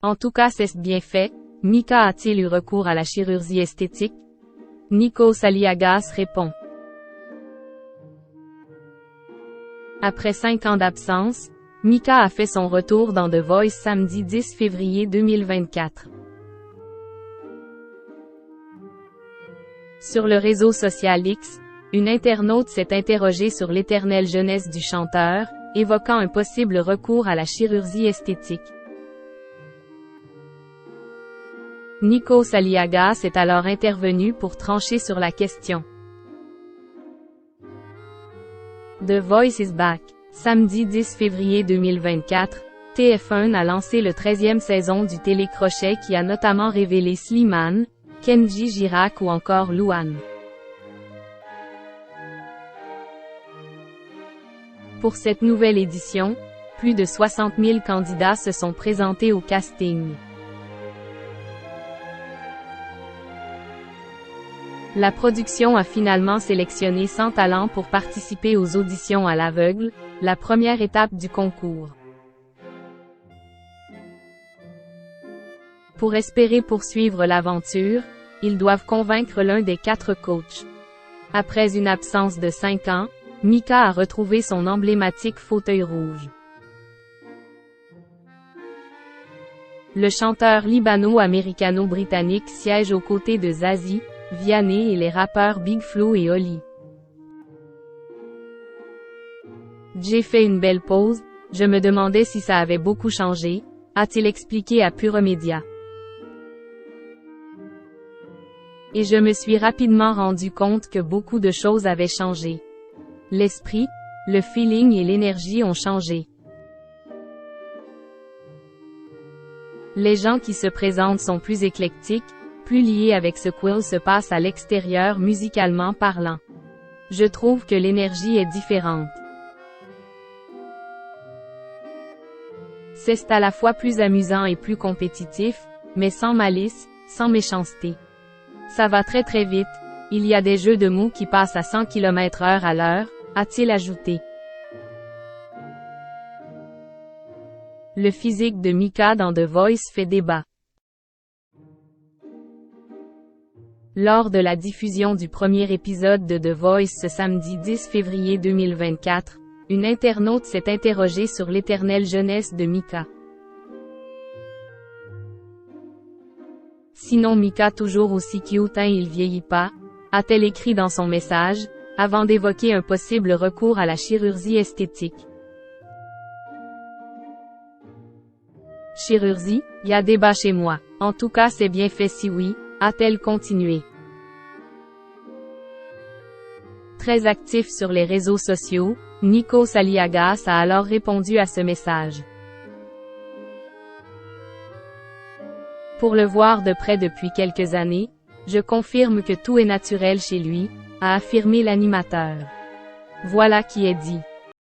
En tout cas c'est bien fait. Mika a-t-il eu recours à la chirurgie esthétique? Nikos Aliagas répond. Après 5 ans d'absence, Mika a fait son retour dans The Voice samedi 10 février 2024. Sur le réseau social X, une internaute s'est interrogée sur l'éternelle jeunesse du chanteur, évoquant un possible recours à la chirurgie esthétique. Nikos Aliagas est alors intervenu pour trancher sur la question. The Voice is back. Samedi 10 février 2024, TF1 a lancé le 13e saison du télécrochet qui a notamment révélé Slimane, Kenji Girac ou encore Louane. Pour cette nouvelle édition, plus de 60 000 candidats se sont présentés au casting. La production a finalement sélectionné 100 talents pour participer aux auditions à l'aveugle, la première étape du concours. Pour espérer poursuivre l'aventure, ils doivent convaincre l'un des 4 coachs. Après une absence de 5 ans, Mika a retrouvé son emblématique fauteuil rouge. Le chanteur libano-américano-britannique siège aux côtés de Zazie, Vianney et les rappeurs Big Flo et Oli. J'ai fait une belle pause, je me demandais si ça avait beaucoup changé, a-t-il expliqué à Puromedia. Et je me suis rapidement rendu compte que beaucoup de choses avaient changé. L'esprit, le feeling et l'énergie ont changé. Les gens qui se présentent sont plus éclectiques, plus liés avec ce qu'il se passe à l'extérieur musicalement parlant. Je trouve que l'énergie est différente. C'est à la fois plus amusant et plus compétitif, mais sans malice, sans méchanceté. Ça va très très vite, il y a des jeux de mots qui passent à 100 km/h à l'heure, a-t-il ajouté. Le physique de Mika dans The Voice fait débat. Lors de la diffusion du premier épisode de The Voice ce samedi 10 février 2024, une internaute s'est interrogée sur l'éternelle jeunesse de Mika. Sinon Mika toujours aussi cute il vieillit pas, a-t-elle écrit dans son message, avant d'évoquer un possible recours à la chirurgie esthétique. Chirurgie, y a débat chez moi. En tout cas c'est bien fait si oui, a-t-elle continué. Très actif sur les réseaux sociaux, Nikos Aliagas a alors répondu à ce message. Pour le voir de près depuis quelques années, je confirme que tout est naturel chez lui, a affirmé l'animateur. Voilà qui est dit.